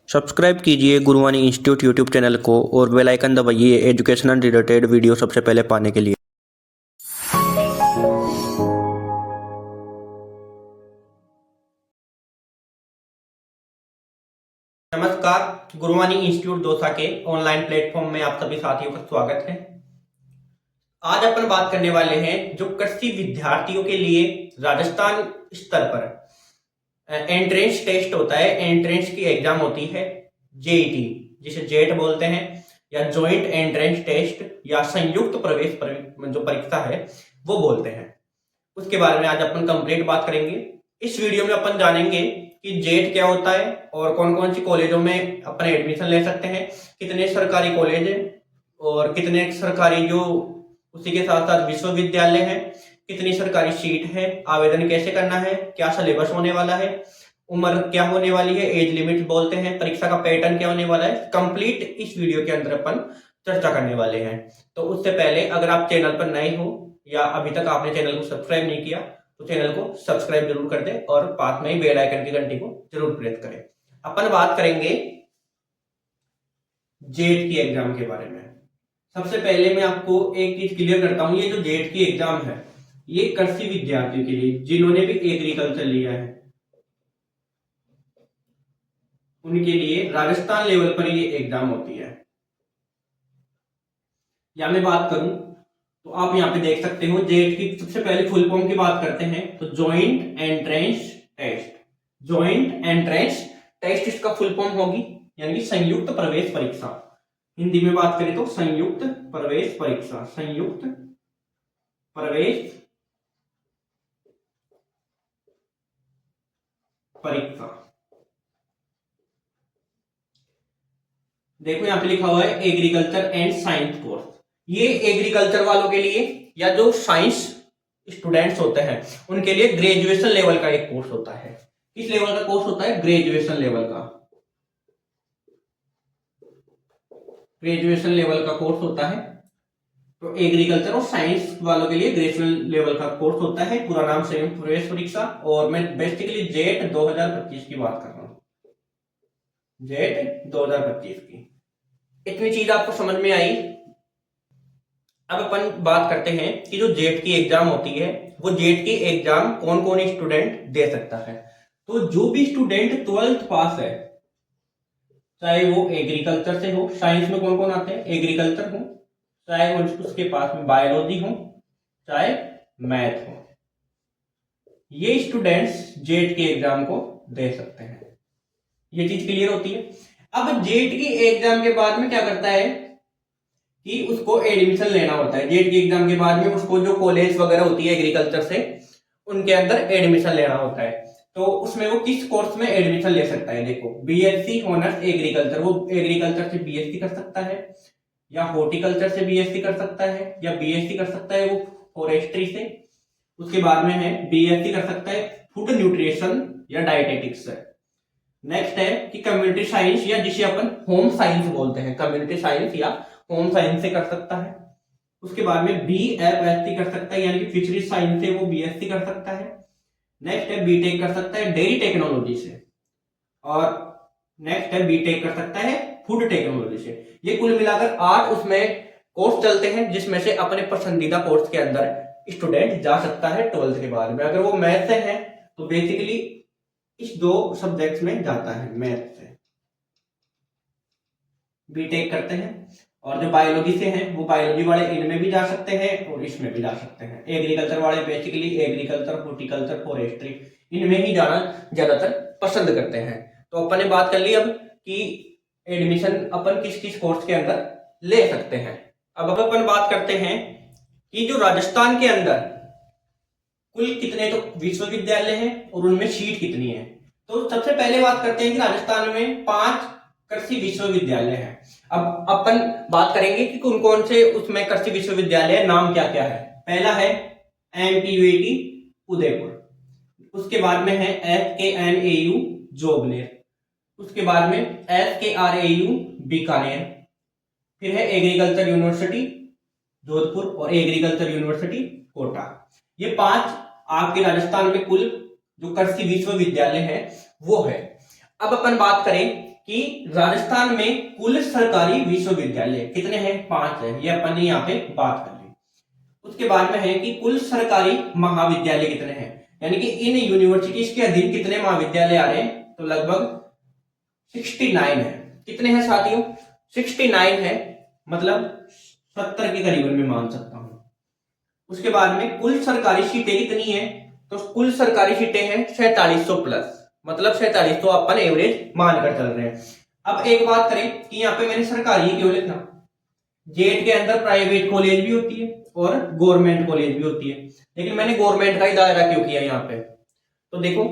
Subscribe कीजिए गुरुवाणी institute YouTube channel को और बेल आइकन दबाइए एजुकेशनल रिलेटेड वीडियो सबसे पहले पाने के लिए। नमस्कार, गुरुवाणी इंस्टीट्यूट दौसा के ऑनलाइन प्लेटफॉर्म में आप सभी साथियों का स्वागत है। आज अपन बात करने वाले हैं जो कृषि विद्यार्थियों के लिए राजस्थान स्तर पर एंट्रेंस टेस्ट होता है, एंट्रेंस की एग्जाम होती है जेईटी, जिसे जेट बोलते हैं, या जॉइंट एंट्रेंस टेस्ट या संयुक्त प्रवेश जो परीक्षा है वो बोलते हैं। उसके बारे में आज अपन कंप्लीट बात करेंगे। इस वीडियो में अपन जानेंगे कि जेट क्या होता है और कौन कौन सी कॉलेजों में अपन एडमिशन ले सकते हैं, कितने सरकारी कॉलेज हैं और कितने सरकारी जो उसी के साथ साथ विश्वविद्यालय हैं, कितनी सरकारी सीट है, आवेदन कैसे करना है, क्या सिलेबस होने वाला है, उम्र क्या होने वाली है, एज लिमिट बोलते हैं, परीक्षा का पैटर्न क्या होने वाला है, कंप्लीट इस वीडियो के अंदर अपन चर्चा करने वाले हैं। तो उससे पहले अगर आप चैनल पर नए हो या अभी तक आपने चैनल को सब्सक्राइब नहीं किया तो चैनल को सब्सक्राइब जरूर कर दें और पास में ही बेल आइकन की घंटी को जरूर प्रेस करें। अपन बात करेंगे जेट की एग्जाम के बारे में। सबसे पहले मैं आपको एक चीज क्लियर करता हूं, ये जो जेट की एग्जाम है ये कृषि विद्यार्थियों के लिए, जिन्होंने भी एग्रीकल्चर लिया है उनके लिए राजस्थान लेवल पर ये एग्जाम होती है। या मैं बात करूं तो आप यहाँ पे देख सकते हो जेट की सबसे पहले फुल फॉर्म की बात करते हैं तो joint entrance test. Joint entrance test इसका फुल फॉर्म होगी, यानी कि संयुक्त प्रवेश परीक्षा। हिंदी में बात करें तो संयुक्त प्रवेश परीक्षा, संयुक्त प्रवेश परीक्षा। देखो यहाँ पे लिखा हुआ है एग्रीकल्चर एंड साइंस कोर्स। ये एग्रीकल्चर वालों के लिए या जो साइंस स्टूडेंट्स होते हैं उनके लिए ग्रेजुएशन लेवल का एक कोर्स होता है। किस लेवल का कोर्स होता है? ग्रेजुएशन लेवल का। ग्रेजुएशन लेवल का कोर्स होता है। तो एग्रीकल्चर और साइंस वालों के लिए ग्रेजुएशन लेवल का कोर्स होता है। पूरा नाम संयुक्त प्रवेश परीक्षा। और मैं बेसिकली जेट 2025 की बात कर रहा हूं, जेट 2025 की। इतनी चीज आपको समझ में आई। अब अपन बात करते हैं कि जो जेट की एग्जाम होती है वो जेट की एग्जाम कौन कौन स्टूडेंट दे सकता है। तो जो भी स्टूडेंट 12th पास है, चाहे वो एग्रीकल्चर से हो, साइंस में कौन कौन आते हैं, एग्रीकल्चर हो, चाहे उसके पास में बायोलॉजी हो, चाहे मैथ हो, ये स्टूडेंट्स जेट की एग्जाम को दे सकते हैं। ये चीज क्लियर होती है। अब जेट की एग्जाम के बाद में क्या करता है कि उसको एडमिशन लेना होता है। जेट की एग्जाम के बाद में उसको जो कॉलेज वगैरह होती है एग्रीकल्चर से, उनके अंदर एडमिशन लेना होता है। तो उसमें वो किस कोर्स में एडमिशन ले सकता है? देखो, बीएससी ऑनर्स एग्रीकल्चर, वो एग्रीकल्चर से बीएससी कर सकता है, या हॉर्टिकल्चर से बीएससी कर सकता है, या बीएससी कर सकता है वो फॉरेस्ट्री से। उसके बाद में है बीएससी कर सकता है फूड न्यूट्रिशन या डाइटेटिक्स से। नेक्स्ट है कि कम्युनिटी साइंस, या जिसे अपन होम साइंस बोलते हैं, कम्युनिटी साइंस या होम साइंस से कर सकता है। उसके बाद में बीएफएससी कर सकता है, यानी कि फिशरी साइंस से वो बीएससी कर सकता है। नेक्स्ट है बीटेक कर सकता है डेयरी टेक्नोलॉजी से, और नेक्स्ट है बीटेक कर सकता है फूड टेक्नोलॉजी से। ये कुल मिलाकर 8 उसमें कोर्स चलते हैं, जिसमें से अपने पसंदीदा कोर्स के अंदर स्टूडेंट जा सकता है 12th के बाद में। अगर वो मैथ से है तो बेसिकली इस 2 सब्जेक्ट्स में जाता है, मैथ से बीटेक करते हैं। और जो बायोलॉजी से हैं वो बायोलॉजी वाले इनमें भी जा सकते हैं और इसमें भी जा सकते हैं। एग्रीकल्चर वाले बेसिकली एग्रीकल्चर, हॉर्टिकल्चर, फॉरेस्ट्री, इनमें ही जाना ज्यादातर पसंद करते हैं। तो अपन ने बात कर ली अब कि एडमिशन अपन किस किस कोर्स के अंदर ले सकते हैं। अब अपन बात करते हैं कि जो राजस्थान के अंदर कुल कितने तो विश्वविद्यालय हैं और उनमें सीट कितनी है। तो सबसे पहले बात करते हैं कि राजस्थान में 5 कृषि विश्वविद्यालय है। अब अपन बात करेंगे कि कौन कौन से उसमें कृषि विश्वविद्यालय, नाम क्या क्या है। पहला है एमपीयूटी उदयपुर, उसके बाद में है एसकेएनएयू जोबनेर, उसके बाद में एसकेआरएयू बीकानेर, फिर है एग्रीकल्चर यूनिवर्सिटी जोधपुर और एग्रीकल्चर यूनिवर्सिटी कोटा। ये 5 आपके राजस्थान में कुल जो कृषि विश्वविद्यालय है वो है। अब अपन बात करें कि राजस्थान में कुल सरकारी विश्वविद्यालय कितने हैं? 5 है, ये अपन ने यहाँ पे बात कर ली। उसके बाद में है कि कुल सरकारी महाविद्यालय कितने हैं, यानी कि इन यूनिवर्सिटीज के अधीन कितने महाविद्यालय आ रहे हैं, तो लगभग 69 है। कितने हैं साथियों? 69 है, मतलब 70 के करीबन में मान सकता हूं। उसके बाद में कुल सरकारी सीटें कितनी है, तो कुल सरकारी सीटें हैं 4700 प्लस, मतलब 4700 अपन एवरेज मानकर चल रहे हैं। अब एक बात करें कि यहाँ पे मैंने सरकारी क्यों लिखना, जेट के अंदर प्राइवेट कॉलेज भी होती है और गवर्नमेंट कॉलेज भी होती है, लेकिन मैंने गवर्नमेंट का ही दायरा क्यों किया यहाँ पे, तो देखो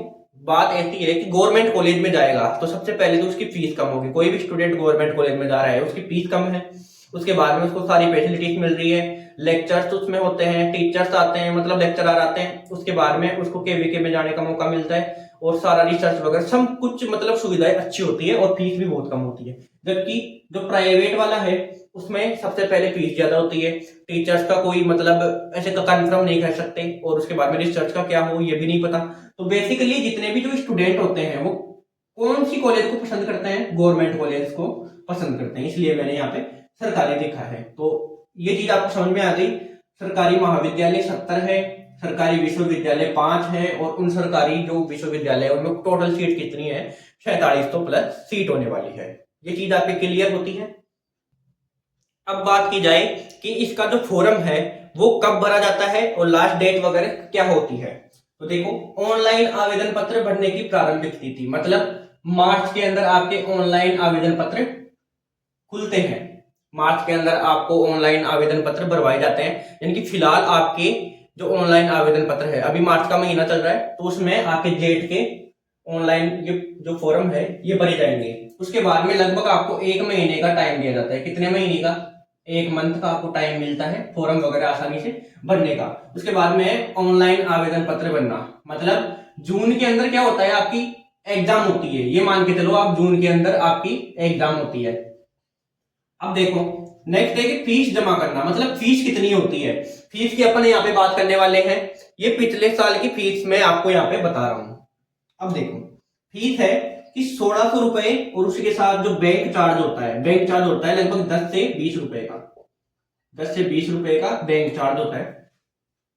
बात ऐसी है कि गवर्नमेंट कॉलेज में जाएगा तो सबसे पहले तो उसकी फीस कम होगी। कोई भी स्टूडेंट गवर्नमेंट कॉलेज में जा रहा है, उसकी फीस कम है। उसके बाद में उसको सारी फैसिलिटीज मिल रही है, लेक्चर्स उसमें होते हैं, टीचर्स आते हैं, मतलब लेक्चरर आते हैं। उसके बाद में उसको केवीके में जाने का मौका मिलता है और सारा रिसर्च वगैरह सब कुछ, मतलब सुविधाएं अच्छी होती है और फीस भी बहुत कम होती है। जबकि जो प्राइवेट वाला है उसमें सबसे पहले फीस ज्यादा होती है, टीचर्स का कोई मतलब ऐसे कंफर्म नहीं कर सकते, और उसके बाद में रिसर्च का क्या हो ये भी नहीं पता। तो बेसिकली जितने भी जो स्टूडेंट होते हैं वो कौन सी कॉलेज को पसंद करते हैं? गवर्नमेंट कॉलेज को पसंद करते हैं, इसलिए मैंने यहाँ पे सरकारी लिखा है। तो ये चीज आपको समझ में आ गई। सरकारी महाविद्यालय 70 है, सरकारी विश्वविद्यालय 5 है, और उन सरकारी जो विश्वविद्यालय उनमें टोटल सीट कितनी है? 4700 प्लस सीट होने वाली है। ये चीज आपकी क्लियर होती है। अब बात की जाए कि इसका जो फॉर्म है वो कब भरा जाता है और लास्ट डेट वगैरह क्या होती है, तो देखो ऑनलाइन आवेदन पत्र भरने की प्रारंभिक तिथि, मतलब मार्च के अंदर आपके ऑनलाइन आवेदन पत्र खुलते हैं। मार्च के अंदर आपको ऑनलाइन आवेदन पत्र भरवाए जाते हैं, यानी कि फिलहाल आपके जो ऑनलाइन आवेदन पत्र है, अभी मार्च का महीना चल रहा है, तो उसमें आपके जेट के ऑनलाइन ये जो फॉर्म है ये भरे जाएंगे। उसके बाद में लगभग आपको 1 महीने का टाइम दिया जाता है। कितने महीने का? 1 मंथ का आपको टाइम मिलता है फॉर्म वगैरह आसानी से भरने का। उसके बाद में ऑनलाइन आवेदन पत्र भरना, मतलब जून के अंदर क्या होता है, आपकी एग्जाम होती है। ये मान के चलो आप जून के अंदर आपकी एग्जाम होती है। अब देखो नेक्स्ट है कि फीस जमा करना, मतलब फीस कितनी होती है। फीस की अपन यहाँ पे बात करने वाले हैं। ये पिछले साल की फीस मैं आपको यहाँ पे बता रहा हूं। अब देखो फीस है कि 1600 रुपए, और उसके साथ जो बैंक चार्ज होता है, बैंक चार्ज होता है लगभग 10 से 20 रुपए का। 10 से 20 रुपए का बैंक चार्ज होता है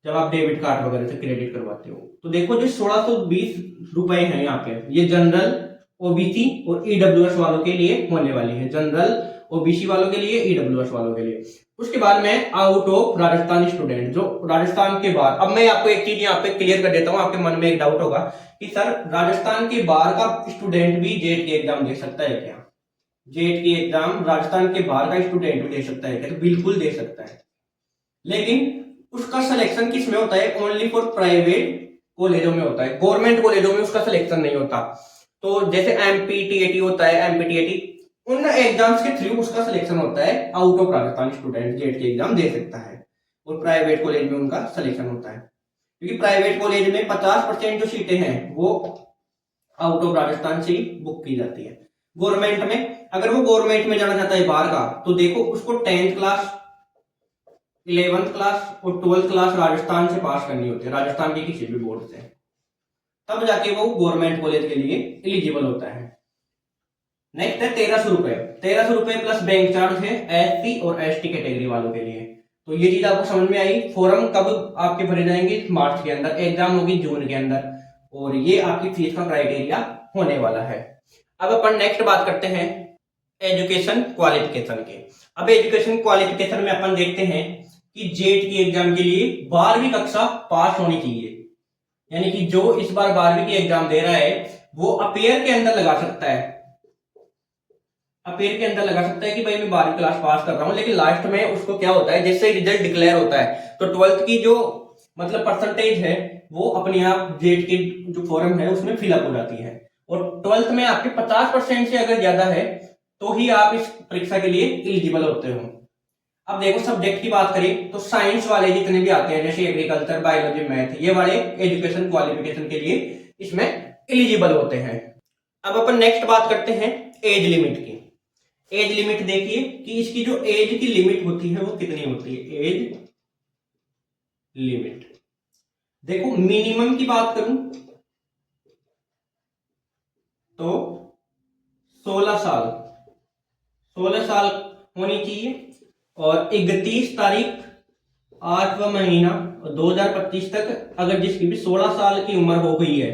जब आप डेबिट कार्ड वगैरह से क्रेडिट करवाते हो। तो देखो जो 1620 रुपए हैं यहाँ पे, ये जनरल, ओबीसी और ईडब्ल्यूएस वालों के लिए होने वाली है। जनरल, ओबीसी वालों के लिए, ईडब्ल्यूएस वालों के लिए। उसके बाद में आउट ऑफ राजस्थान स्टूडेंट, जो राजस्थान के बाहर। अब मैं आपको एक चीज यहाँ पे क्लियर कर देता हूँ, आपके मन में एक डाउट होगा कि सर राजस्थान के बाहर का स्टूडेंट भी जेट की एग्जाम दे सकता है क्या? जेट की एग्जाम राजस्थान के बाहर का स्टूडेंट भी दे सकता है क्या? तो बिल्कुल दे सकता है, लेकिन उसका सिलेक्शन किस में होता है? ओनली फॉर प्राइवेट कॉलेजों में होता है, गवर्नमेंट कॉलेजों में उसका सिलेक्शन नहीं होता। तो जैसे एमपीटीएटी होता है, एमपीटीएटी उन एग्जाम्स के थ्रू उसका सिलेक्शन होता है। Out of Rajasthan student jet की एग्जाम दे सकता है, और प्राइवेट कॉलेज में उनका सिलेक्शन होता है, क्योंकि प्राइवेट कॉलेज में 50% जो सीटें हैं वो आउट ऑफ राजस्थान से ही बुक की जाती है। गवर्नमेंट में, अगर वो गवर्नमेंट में जाना चाहता है बाहर का, तो देखो उसको 10th क्लास, 11th क्लास और 12th क्लास राजस्थान से पास करनी होती है, राजस्थान के किसी भी बोर्ड से, तब जाके वो गवर्नमेंट कॉलेज के लिए एलिजिबल होता है। नेक्स्ट है 1300 रुपए। 1300 रुपए प्लस बैंक चार्ज है एससी और एसटी कैटेगरी वालों के लिए। तो ये चीज आपको समझ में आई। फॉर्म कब आपके भरे जाएंगे? मार्च के अंदर, एग्जाम होगी जून के अंदर, और ये आपकी फीस का क्राइटेरिया होने वाला है। अब अपन नेक्स्ट बात करते हैं एजुकेशन क्वालिफिकेशन के। अब एजुकेशन क्वालिफिकेशन में अपन देखते हैं कि जेट की एग्जाम के लिए 12वीं कक्षा पास होनी चाहिए, यानी कि जो इस बार 12वीं की एग्जाम दे रहा है वो अपेयर के अंदर लगा सकता है, अपेयर के अंदर लगा सकता है कि भाई मैं 12वीं क्लास पास कर रहा हूं, लेकिन लास्ट में उसको क्या होता है, जैसे रिजल्ट डिक्लेयर होता है तो 12th की जो मतलब परसेंटेज है वो अपने आप जेट की जो फॉर्म है उसमें फिलअप हो जाती है, और 12th में आपके 50% से अगर ज्यादा है तो ही आप इस परीक्षा के लिए एलिजिबल होते हो। अब देखो सब्जेक्ट की बात करें तो साइंस वाले जितने भी आते हैं, जैसे एग्रीकल्चर, बायोलॉजी, मैथ, ये वाले एजुकेशन क्वालिफिकेशन के लिए इसमें एलिजिबल होते हैं। अब अपन नेक्स्ट बात करते हैं एज लिमिट की। एज लिमिट देखिए कि इसकी जो एज की लिमिट होती है वो कितनी होती है। एज लिमिट देखो, मिनिमम की बात करूं तो 16 साल, 16 साल होनी चाहिए और 31 तारीख 8वां महीना 2025 तक अगर जिसकी भी 16 साल की उम्र हो गई है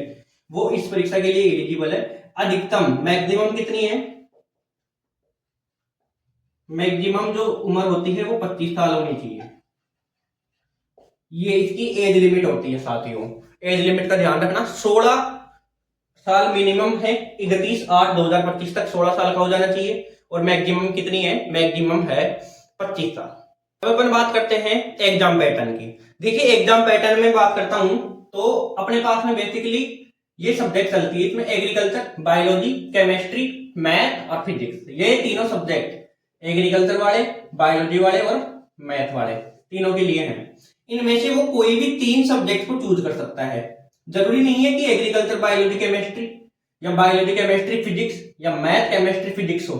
वो इस परीक्षा के लिए एलिजिबल है। अधिकतम मैक्सिमम कितनी है? मैक्सिमम जो उम्र होती है वो 25 साल होनी चाहिए। ये इसकी एज लिमिट होती है साथियों, एज लिमिट का ध्यान रखना। 16 साल मिनिमम है, 31/8/2025 तक 16 साल का हो जाना चाहिए और मैक्सिमम कितनी है? मैक्सिमम है 25 साल। अब अपन बात करते हैं एग्जाम पैटर्न की। देखिए एग्जाम पैटर्न में बात करता हूं तो अपने पास में बेसिकली ये सब्जेक्ट चलती है, इसमें एग्रीकल्चर, बायोलॉजी, केमिस्ट्री, मैथ और फिजिक्स, ये तीनों सब्जेक्ट एग्रीकल्चर वाले, बायोलॉजी वाले और मैथ वाले तीनों के लिए हैं। इनमें से वो कोई भी 3 सब्जेक्ट को चूज कर सकता है। जरूरी नहीं है कि एग्रीकल्चर बायोलॉजी केमिस्ट्री या बायोलॉजी केमिस्ट्री फिजिक्स या मैथ केमिस्ट्री फिजिक्स हो।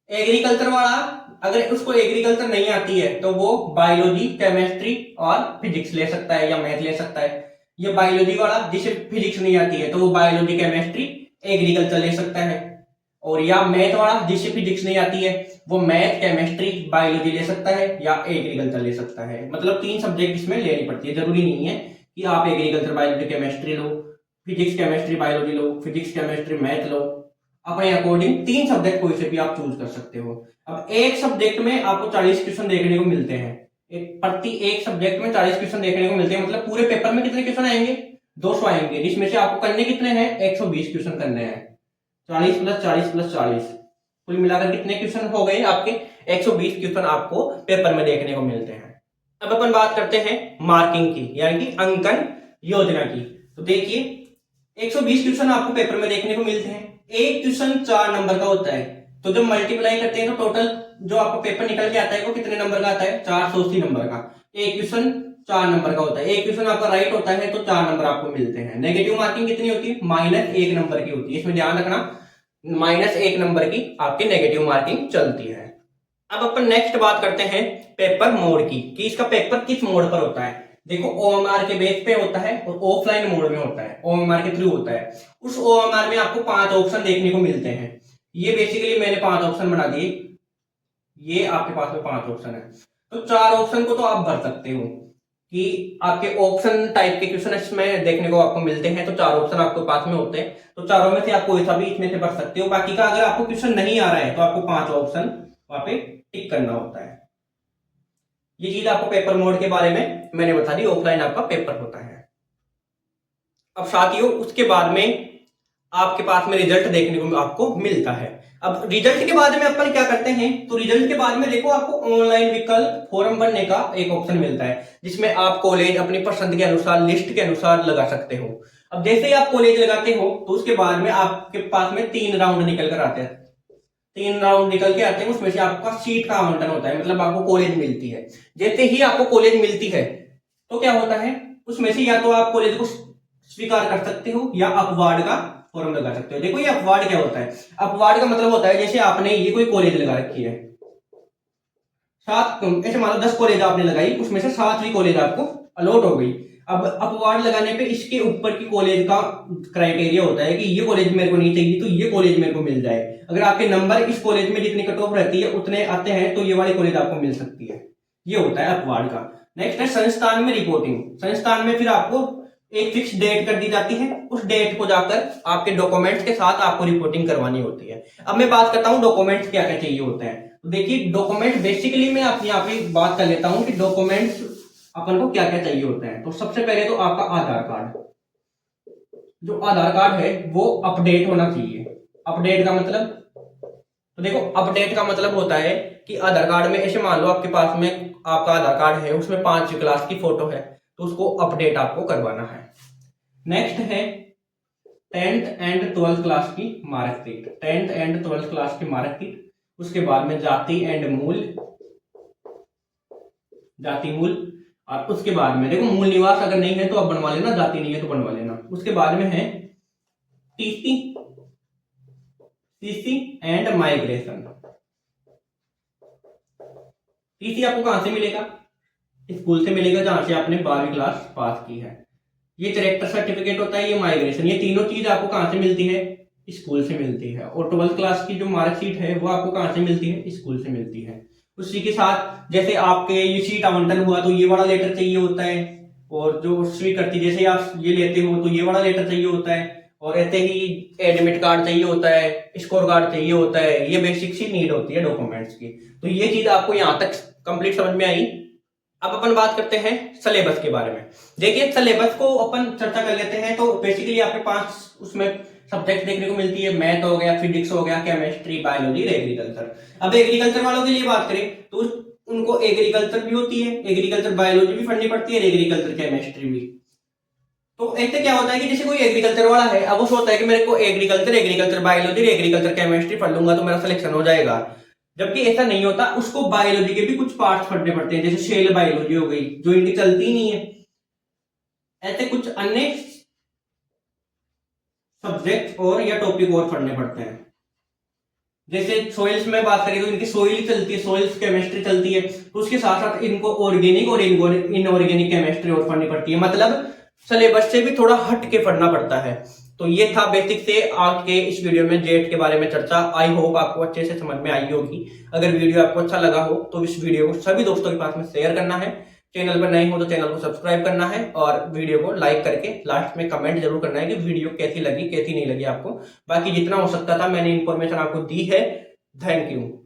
एग्रीकल्चर वाला अगर उसको एग्रीकल्चर नहीं आती है तो वो बायोलॉजी केमिस्ट्री और फिजिक्स ले सकता है या मैथ ले सकता है। ये बायोलॉजी वाला जिसे फिजिक्स नहीं आती है तो वो बायोलॉजी केमिस्ट्री एग्रीकल्चर ले सकता है, और या मैथ वाला जिसे फिजिक्स नहीं आती है वो मैथ केमिस्ट्री बायोलॉजी ले सकता है या एग्रीकल्चर ले सकता है। मतलब 3 सब्जेक्ट इसमें लेनी पड़ती है। जरूरी नहीं है कि आप एग्रीकल्चर बायोलॉजी केमिस्ट्री लो, फिजिक्स केमिस्ट्री बायोलॉजी लो, फिजिक्स केमिस्ट्री मैथ लो, अपने अकॉर्डिंग 3 सब्जेक्ट कोई से भी आप चूज कर सकते हो। अब एक सब्जेक्ट में आपको 40 क्वेश्चन देखने को मिलते हैं, प्रति एक सब्जेक्ट में 40 क्वेश्चन देखने को मिलते हैं। मतलब पूरे पेपर में कितने क्वेश्चन आएंगे? 200 आएंगे, जिसमें से आपको करने कितने हैं? 120 क्वेश्चन करने हैं। 40 + 40 + 40 कुल मिलाकर कितने क्वेश्चन हो गए आपके? 120 क्वेश्चन आपको पेपर में देखने को मिलते हैं। अब अपन बात करते हैं मार्किंग की, यानी कि अंकन योजना की। तो देखिए 120 क्वेश्चन आपको पेपर में देखने को मिलते हैं। एक क्वेश्चन 4 नंबर का होता है, तो जब मल्टीप्लाई करते हैं तो टोटल जो आपको पेपर निकल के आता है वो कितने नंबर का आता है? 480 नंबर का। एक क्वेश्चन 4 नंबर का होता है। एक क्वेश्चन आपका राइट होता है तो 4 नंबर आपको मिलते हैं। नेगेटिव मार्किंग कितनी होती है? -1 नंबर की होती है। इसमें ध्यान रखना, -1 नंबर की आपकी नेगेटिव मार्किंग चलती है। अब अपन नेक्स्ट बात करते हैं पेपर मोड की, कि इसका पेपर किस मोड पर होता है। देखो ओएमआर के बेस पे होता है और ऑफलाइन मोड में होता है, ओएमआर के थ्रू होता है। उस ओएमआर में आपको 5 ऑप्शन देखने को मिलते हैं। ये बेसिकली मैंने 5 ऑप्शन बना दिए, ये आपके पास में 5 ऑप्शन है। तो 4 ऑप्शन को तो आप भर सकते हो कि आपके ऑप्शन टाइप के क्वेश्चन इसमें देखने को आपको मिलते हैं, तो 4 ऑप्शन आपके पास में होते हैं। तो चारों में से आप कोई सा भी इसमें से भर सकते हो। बाकी का अगर आपको क्वेश्चन नहीं आ रहा है तो आपको 5 ऑप्शन वहां पे टिक करना होता है। ये चीज आपको पेपर मोड के बारे में मैंने बता दी, ऑफलाइन आपका पेपर होता है। अब साथियों उसके बाद में आपके पास में रिजल्ट देखने को आपको मिलता है। अब रिजल्ट के बाद में अपन क्या करते हैं, तो रिजल्ट के बाद में देखो आपको ऑनलाइन विकल्प फॉर्म भरने का एक ऑप्शन मिलता है, जिसमें आप कॉलेज अपनी पसंद के अनुसार लिस्ट के अनुसार लगा सकते हो। अब जैसे ही आप कॉलेज लगाते हो तो उसके बाद में आपके पास में 3 राउंड निकल कर आते हैं। 3 राउंड निकल के आते हैं, उसमें से आपका सीट का आवंटन होता है, मतलब आपको कॉलेज मिलती है। जैसे ही आपको कॉलेज मिलती है तो क्या होता है, उसमें से या तो आप कॉलेज को स्वीकार कर सकते हो या अपवार्ड का फॉर्म लगा सकते हो। देखो ये अपवार्ड क्या होता है? अपवार्ड का मतलब होता है जैसे आपने ये कोई कॉलेज लगा रखी है, 7 ऐसे मान लो 10 कॉलेज आपने लगाई, उसमें से 7वीं कॉलेज आपको अलॉट हो गई। अब अपवार्ड लगाने पे इसके ऊपर की कॉलेज का क्राइटेरिया होता है कि ये कॉलेज मेरे को नहीं चाहिए तो ये कॉलेज मेरे को मिल जाए। अगर आपके नंबर इस कॉलेज में जितनी कट ऑफ रहती है उतने आते हैं तो ये वाली कॉलेज आपको मिल सकती है। ये होता है अपवार्ड का। नेक्स्ट है संस्थान में रिपोर्टिंग। संस्थान में फिर आपको एक फिक्स डेट कर दी जाती है, उस डेट को जाकर आपके डॉक्यूमेंट्स के साथ आपको रिपोर्टिंग करवानी होती है। अब मैं बात करता हूं डॉक्यूमेंट्स क्या क्या चाहिए होते हैं। तो देखिए डॉक्यूमेंट बेसिकली मैं अपनी यहाँ पे बात कर लेता हूं कि डॉक्यूमेंट्स अपन को क्या क्या चाहिए होते हैं। तो सबसे पहले तो आपका आधार कार्ड, जो आधार कार्ड है वो अपडेट होना चाहिए। अपडेट का मतलब, तो देखो अपडेट का मतलब होता है कि आधार कार्ड में ऐसे मान लो आपके पास में आपका आधार कार्ड है, उसमें 5वीं क्लास की फोटो है, तो उसको अपडेट आपको करवाना है। नेक्स्ट है 10th एंड 12th क्लास की marksheet, 10th and 12th class की मार्कशीट। उसके बाद में जाति एंड मूल, जाति मूल, और उसके बाद में देखो मूल निवास अगर नहीं है तो आप बनवा लेना, जाति नहीं है तो बनवा लेना। उसके बाद में है TC, CC and migration. TC आपको कहां से मिलेगा? स्कूल से मिलेगा जहां से आपने 12वीं क्लास पास की है। ये कैरेक्टर सर्टिफिकेट होता है, ये माइग्रेशन, ये तीनों चीज आपको कहां से मिलती है? स्कूल से मिलती है, और 12th क्लास की जो मार्कशीट है वो आपको कहाँ से मिलती है? स्कूल से मिलती है। उसी के साथ जैसे आपके ये सीट आवंटन हुआ तो ये वाला लेटर चाहिए होता है, और जो स्वीकृति जैसे आप ये लेते हो तो ये वाला लेटर चाहिए होता है, और ऐसे ही एडमिट कार्ड चाहिए होता है, स्कोर कार्ड चाहिए होता है। ये बेसिक सी नीड होती है डॉक्यूमेंट्स की। तो ये चीज आपको यहाँ तक कंप्लीट समझ में आई। अब अपन बात करते हैं सिलेबस के बारे में। देखिए सिलेबस को अपन चर्चा कर लेते हैं। तो बेसिकली आपके पास उसमें सब्जेक्ट देखने को मिलती है, मैथ हो गया, फिजिक्स हो गया, केमिस्ट्री, बायोलॉजी, एग्रीकल्चर। अब एग्रीकल्चर वालों के लिए बात करें तो उनको एग्रीकल्चर भी होती है, एग्रीकल्चर बायोलॉजी भी पढ़नी पड़ती है, एग्रीकल्चर केमिस्ट्री भी। तो एक तो क्या होता है कि जैसे कोई एग्रीकल्चर वाला है, अब वो सोचता है कि मेरे को एग्रीकल्चर बायोलॉजी, एग्रीकल्चर केमिस्ट्री पढ़ लूंगा तो मेरा सिलेक्शन हो जाएगा, जबकि ऐसा नहीं होता। उसको बायोलॉजी के भी कुछ पार्ट्स पढ़ने पड़ते हैं, जैसे सेल बायोलॉजी हो गई जो इनकी चलती नहीं है। ऐसे कुछ अन्य सब्जेक्ट और या टॉपिक और पढ़ने पड़ते हैं। जैसे सोइल्स में बात करें तो इनकी सोइल चलती है, सोइल्स केमिस्ट्री चलती है, तो उसके साथ साथ इनको ऑर्गेनिक और इनऑर्गेनिक केमिस्ट्री और पढ़नी पड़ती है। मतलब सिलेबस से भी थोड़ा हट के पढ़ना पड़ता है। तो ये था बेसिक से आज के इस वीडियो में जेट के बारे में चर्चा। आई होप आपको अच्छे से समझ में आई होगी। अगर वीडियो आपको अच्छा लगा हो तो इस वीडियो को सभी दोस्तों के पास में शेयर करना है। चैनल पर नए हो तो चैनल को सब्सक्राइब करना है, और वीडियो को लाइक करके लास्ट में कमेंट जरूर करना है कि वीडियो कैसी लगी, कैसी नहीं लगी आपको। बाकी जितना हो सकता था मैंने इंफॉर्मेशन आपको दी है। Thank you.